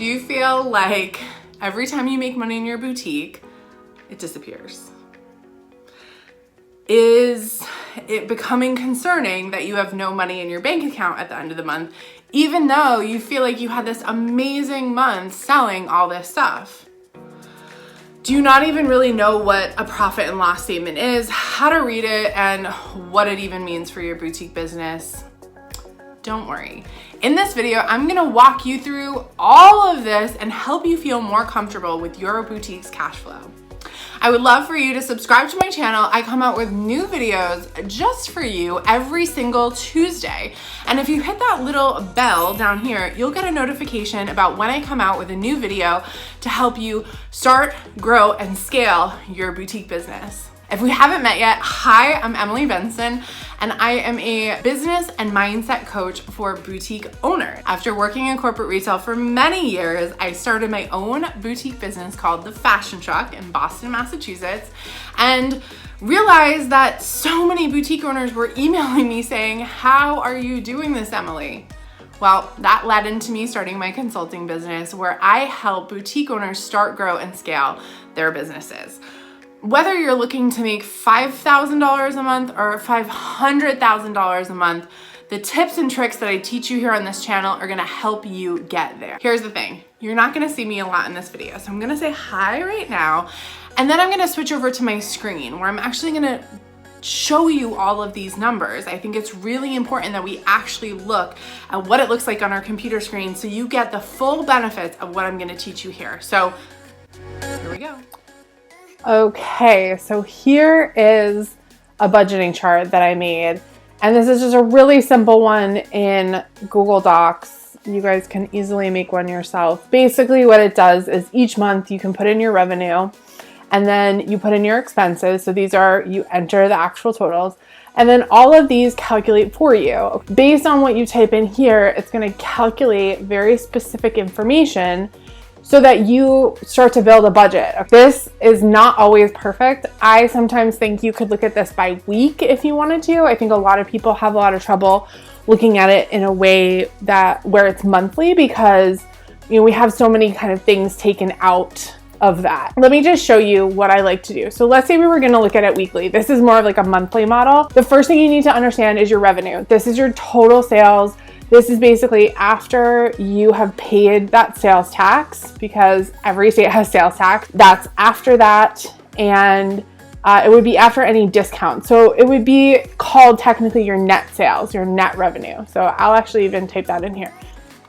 Do you feel like every time you make money in your boutique, it disappears? Is it becoming concerning that you have no money in your bank account at the end of the month, even though you feel like you had this amazing month selling all this stuff? Do you not even really know what a profit and loss statement is, how to read it, and what it even means for your boutique business? Don't worry. In this video, I'm gonna walk you through all of this and help you feel more comfortable with your boutique's cash flow. I would love for you to subscribe to my channel. I come out with new videos just for you every single Tuesday. And if you hit that little bell down here, you'll get a notification about when I come out with a new video to help you start, grow, and scale your boutique business. If we haven't met yet, hi, I'm Emily Benson, and I am a business and mindset coach for boutique owners. After working in corporate retail for many years, I started my own boutique business called The Fashion Truck in Boston, Massachusetts, and realized that so many boutique owners were emailing me saying, "How are you doing this, Emily?" Well, that led into me starting my consulting business where I help boutique owners start, grow, and scale their businesses. Whether you're looking to make $5,000 a month or $500,000 a month, the tips and tricks that I teach you here on this channel are gonna help you get there. Here's the thing, you're not gonna see me a lot in this video, so I'm gonna say hi right now, and then I'm gonna switch over to my screen where I'm actually gonna show you all of these numbers. I think it's really important that we actually look at what it looks like on our computer screen so you get the full benefits of what I'm gonna teach you here. So here we go. Okay, so here is a budgeting chart that I made, and this is just a really simple one in Google Docs. You guys can easily make one yourself. Basically what it does is each month you can put in your revenue and then you put in your expenses. So these are, you enter the actual totals, and then all of these calculate for you. Based on what you type in here, it's gonna calculate very specific information so that you start to build a budget. This is not always perfect. I sometimes think you could look at this by week if you wanted to. I think a lot of people have a lot of trouble looking at it in a way that where it's monthly because we have so many kind of things taken out of that. Let me just show you what I like to do. So let's say we were gonna look at it weekly. This is more of like a monthly model. The first thing you need to understand is your revenue. This is your total sales. This is basically after you have paid that sales tax, because every state has sales tax. That's after that, and it would be after any discount. So it would be called technically your net sales, your net revenue. So I'll actually even type that in here,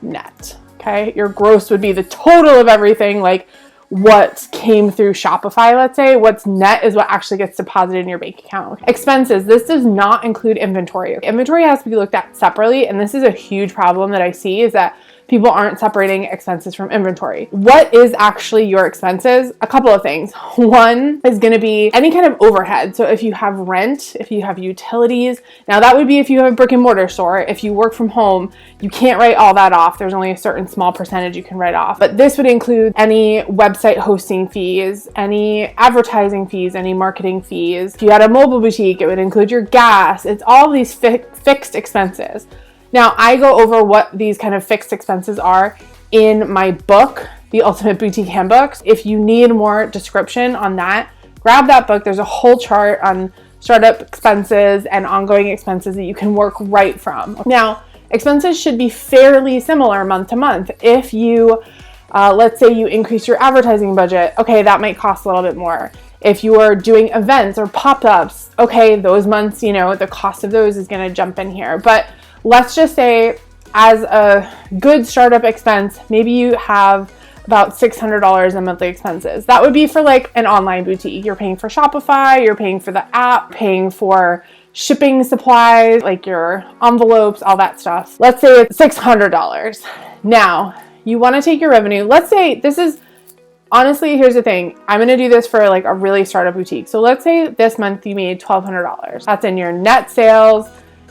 net, okay? Your gross would be the total of everything, like what came through Shopify, let's say. What's net is what actually gets deposited in your bank account. Expenses, this does not include inventory. Inventory has to be looked at separately, and this is a huge problem that I see is that people aren't separating expenses from inventory. What is actually your expenses? A couple of things. One is gonna be any kind of overhead. So if you have rent, if you have utilities, now that would be if you have a brick and mortar store. If you work from home, you can't write all that off. There's only a certain small percentage you can write off. But this would include any website hosting fees, any advertising fees, any marketing fees. If you had a mobile boutique, it would include your gas. It's all these fixed expenses. Now, I go over what these kind of fixed expenses are in my book, The Ultimate Boutique Handbook. If you need more description on that, grab that book. There's a whole chart on startup expenses and ongoing expenses that you can work right from. Now, expenses should be fairly similar month to month. If you, let's say you increase your advertising budget, okay, that might cost a little bit more. If you are doing events or pop-ups, okay, those months, the cost of those is gonna jump in here. But let's just say as a good startup expense, maybe you have about $600 in monthly expenses. That would be for like an online boutique. You're paying for Shopify, you're paying for the app, paying for shipping supplies, like your envelopes, all that stuff. Let's say it's $600. Now, you wanna take your revenue. Let's say this is, honestly, here's the thing. I'm gonna do this for like a really startup boutique. So let's say this month you made $1,200. That's in your net sales.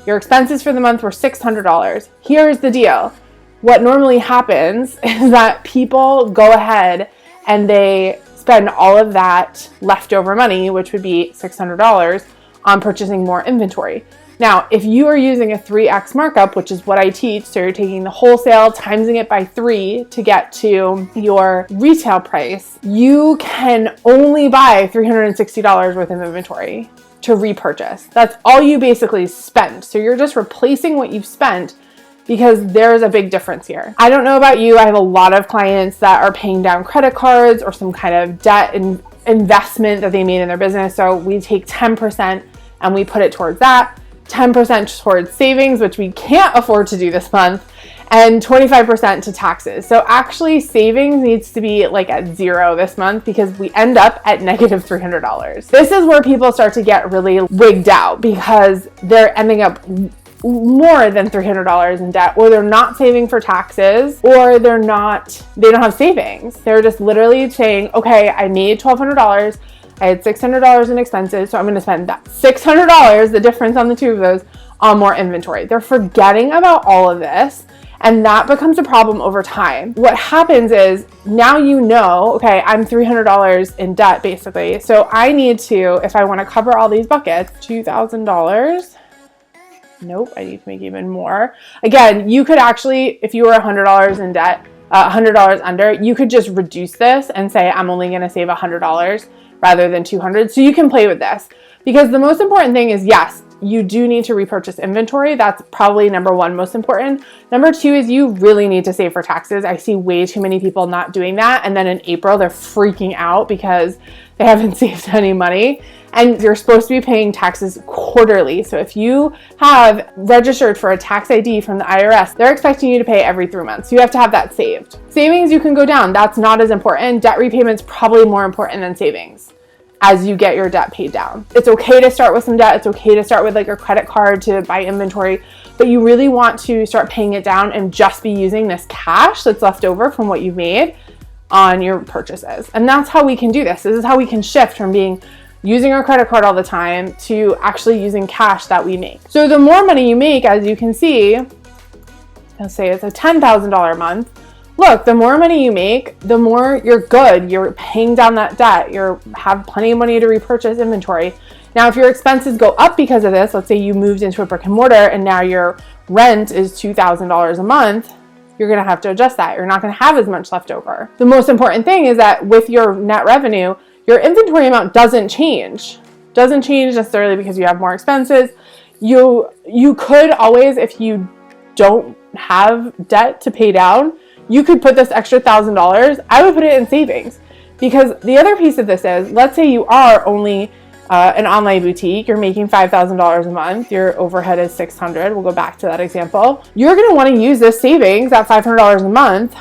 Your expenses for the month were $600. Here's the deal. What normally happens is that people go ahead and they spend all of that leftover money, which would be $600, on purchasing more inventory. Now, if you are using a 3x markup, which is what I teach, so you're taking the wholesale, timesing it by 3 to get to your retail price, you can only buy $360 worth of inventory to repurchase. That's all you basically spend. So you're just replacing what you've spent, because there's a big difference here. I don't know about you, I have a lot of clients that are paying down credit cards or some kind of debt and investment that they made in their business. So we take 10% and we put it towards that, 10% towards savings, which we can't afford to do this month, and 25% to taxes. So actually savings needs to be like at 0 this month, because we end up at negative $300. This is where people start to get really wigged out, because they're ending up more than $300 in debt, or they're not saving for taxes, or they don't have savings. They're just literally saying, okay, I made $1,200, I had $600 in expenses, so I'm going to spend that $600, the difference on the two of those, on more inventory. They're forgetting about all of this, and that becomes a problem over time. What happens is, now you know, okay, I'm $300 in debt basically, so I need to, if I want to cover all these buckets, $2,000. Nope, I need to make even more. Again, you could actually, if you were $100 in debt, $100 under, you could just reduce this and say, I'm only going to save $100 rather than $200. So you can play with this, because the most important thing is, yes, you do need to repurchase inventory. That's probably number one, most important. Number two is you really need to save for taxes. I see way too many people not doing that. And then in April, they're freaking out because they haven't saved any money. And you're supposed to be paying taxes quarterly. So if you have registered for a tax ID from the IRS, they're expecting you to pay every 3 months. So you have to have that saved. Savings, you can go down. That's not as important. Debt repayment's probably more important than savings as you get your debt paid down. It's okay to start with some debt. It's okay to start with like a credit card to buy inventory, but you really want to start paying it down and just be using this cash that's left over from what you've made on your purchases. And that's how we can do this. This is how we can shift from using our credit card all the time to actually using cash that we make. So the more money you make, as you can see, let's say it's a $10,000 month. Look, the more money you make, the more you're good. You're paying down that debt. You have plenty of money to repurchase inventory. Now, if your expenses go up because of this, let's say you moved into a brick and mortar and now your rent is $2,000 a month, you're going to have to adjust that. You're not going to have as much left over. The most important thing is that with your net revenue, your inventory amount doesn't change. Doesn't change necessarily because you have more expenses. You could always, if you don't have debt to pay down, you could put this extra $1,000. I would put it in savings, because the other piece of this is, let's say you are only an online boutique, you're making $5,000 a month, your overhead is $600. We'll go back to that example. You're going to want to use this savings, that $500 a month,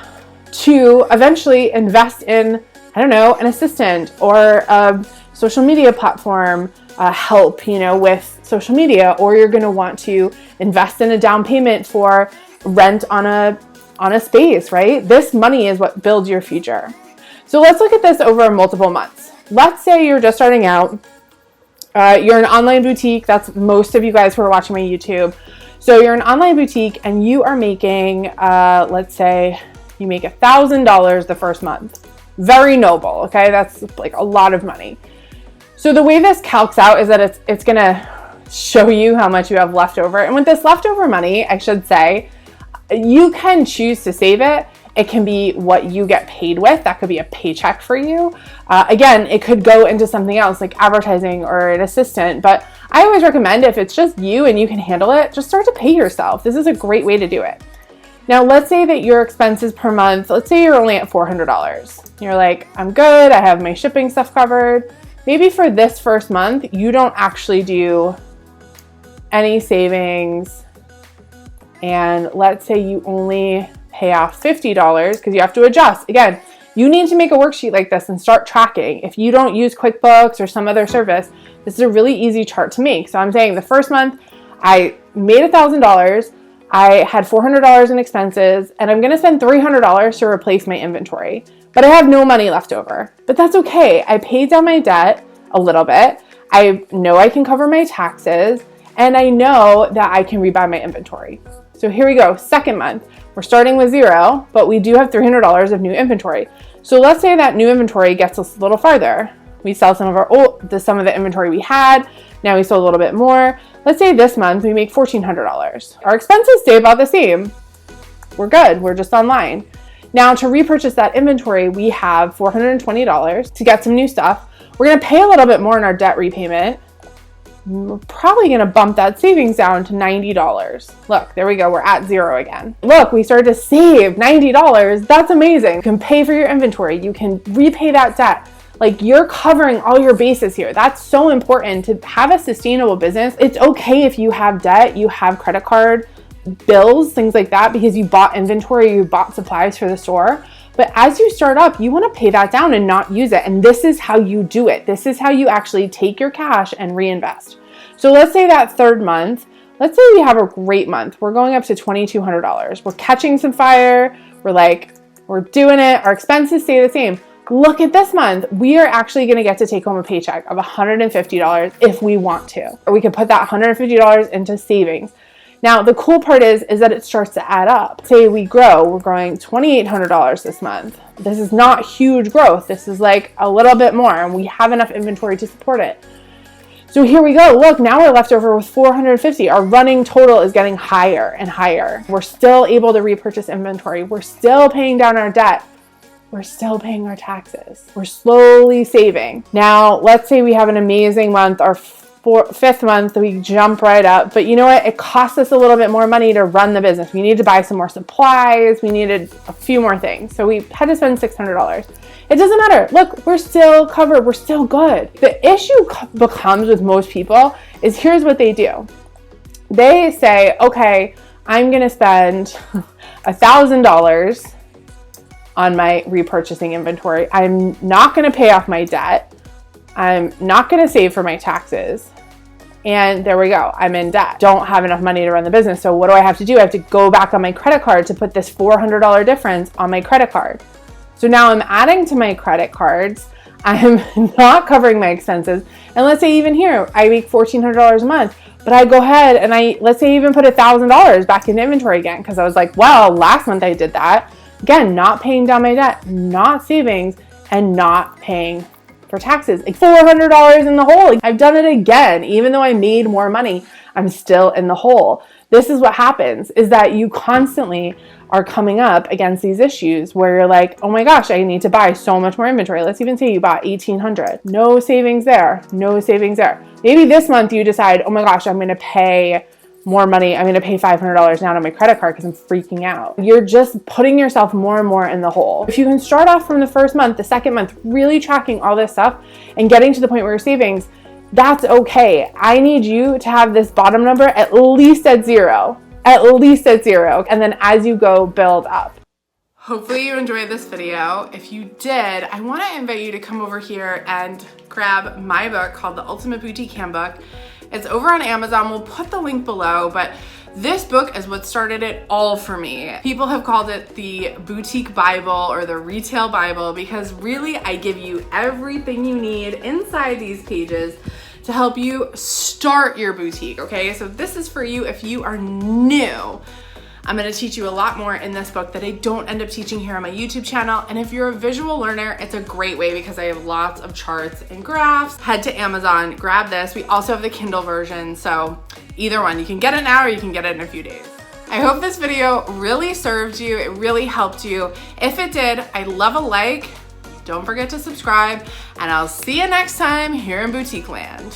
to eventually invest in, I don't know, an assistant or a social media platform, help, with social media, or you're going to want to invest in a down payment for rent on a space, right? This money is what builds your future. So let's look at this over multiple months. Let's say you're just starting out. You're an online boutique. That's most of you guys who are watching my YouTube. So you're an online boutique and you are making, let's say you make $1,000 the first month. Very noble, okay? That's like a lot of money. So the way this calcs out is that it's gonna show you how much you have left over. And with this leftover money, I should say, you can choose to save it. It can be what you get paid with. That could be a paycheck for you. Again, it could go into something else like advertising or an assistant. But I always recommend, if it's just you and you can handle it, just start to pay yourself. This is a great way to do it. Now, let's say that your expenses per month, let's say you're only at $400. You're like, I'm good. I have my shipping stuff covered. Maybe for this first month, you don't actually do any savings. And let's say you only pay off $50 because you have to adjust. Again, you need to make a worksheet like this and start tracking. If you don't use QuickBooks or some other service, this is a really easy chart to make. So I'm saying the first month I made $1,000. I had $400 in expenses, and I'm going to spend $300 to replace my inventory. But I have no money left over. But that's okay. I paid down my debt a little bit. I know I can cover my taxes, and I know that I can rebuy my inventory. So here we go. Second month, we're starting with 0, but we do have $300 of new inventory. So let's say that new inventory gets us a little farther. We sell some of the inventory we had. Now we sold a little bit more. Let's say this month we make $1,400. Our expenses stay about the same. We're good, we're just online. Now to repurchase that inventory, we have $420 to get some new stuff. We're gonna pay a little bit more in our debt repayment. We're probably gonna bump that savings down to $90. Look, there we go, we're at zero again. Look, we started to save $90, that's amazing. You can pay for your inventory, you can repay that debt. Like, you're covering all your bases here. That's so important to have a sustainable business. It's okay if you have debt, you have credit card bills, things like that, because you bought inventory, you bought supplies for the store. But as you start up, you want to pay that down and not use it. And this is how you do it. This is how you actually take your cash and reinvest. So let's say that third month, let's say we have a great month. We're going up to $2,200. We're catching some fire. We're doing it. Our expenses stay the same. Look at this month. We are actually going to get to take home a paycheck of $150 if we want to. Or we could put that $150 into savings. Now, the cool part is that it starts to add up. Say we grow, we're growing $2,800 this month. This is not huge growth. This is like a little bit more, and we have enough inventory to support it. So here we go. Look, now we're left over with $450. Our running total is getting higher and higher. We're still able to repurchase inventory. We're still paying down our debt. We're still paying our taxes. We're slowly saving. Now, let's say we have an amazing month. Our fifth month, we jump right up. But you know what? It costs us a little bit more money to run the business. We need to buy some more supplies. We needed a few more things. So we had to spend $600. It doesn't matter. Look, we're still covered. We're still good. The issue becomes with most people is here's what they do. They say, okay, I'm going to spend $1,000 on my repurchasing inventory. I'm not going to pay off my debt. I'm not going to save for my taxes. And there we go. I'm in debt. Don't have enough money to run the business. So what do I have to do? I have to go back on my credit card to put this $400 difference on my credit card. So now I'm adding to my credit cards. I'm not covering my expenses. And let's say even here, I make $1,400 a month, but I go ahead and let's say even put $1,000 back into inventory again. Cause I was like, well, last month I did that. Again, not paying down my debt, not savings, and not paying for taxes. Like $400 in the hole. I've done it again. Even though I made more money, I'm still in the hole. This is what happens, is that you constantly are coming up against these issues where you're like, oh my gosh, I need to buy so much more inventory. Let's even say you bought $1,800. No savings there. No savings there. Maybe this month you decide, oh my gosh, I'm going to pay more money. I'm going to pay $500 down on my credit card because I'm freaking out. You're just putting yourself more and more in the hole. If you can start off from the first month, the second month, really tracking all this stuff and getting to the point where your savings, that's okay. I need you to have this bottom number at least at zero. At least at zero. And then as you go, build up. Hopefully you enjoyed this video. If you did, I want to invite you to come over here and grab my book called The Ultimate Boutique Handbook. It's over on Amazon. We'll put the link below, but this book is what started it all for me. People have called it the boutique Bible or the retail Bible because really I give you everything you need inside these pages to help you start your boutique, okay? So this is for you if you are new. I'm gonna teach you a lot more in this book that I don't end up teaching here on my YouTube channel. And if you're a visual learner, it's a great way because I have lots of charts and graphs. Head to Amazon, grab this. We also have the Kindle version. So either one, you can get it now or you can get it in a few days. I hope this video really served you. It really helped you. If it did, I'd love a like. Don't forget to subscribe and I'll see you next time here in Boutique Land.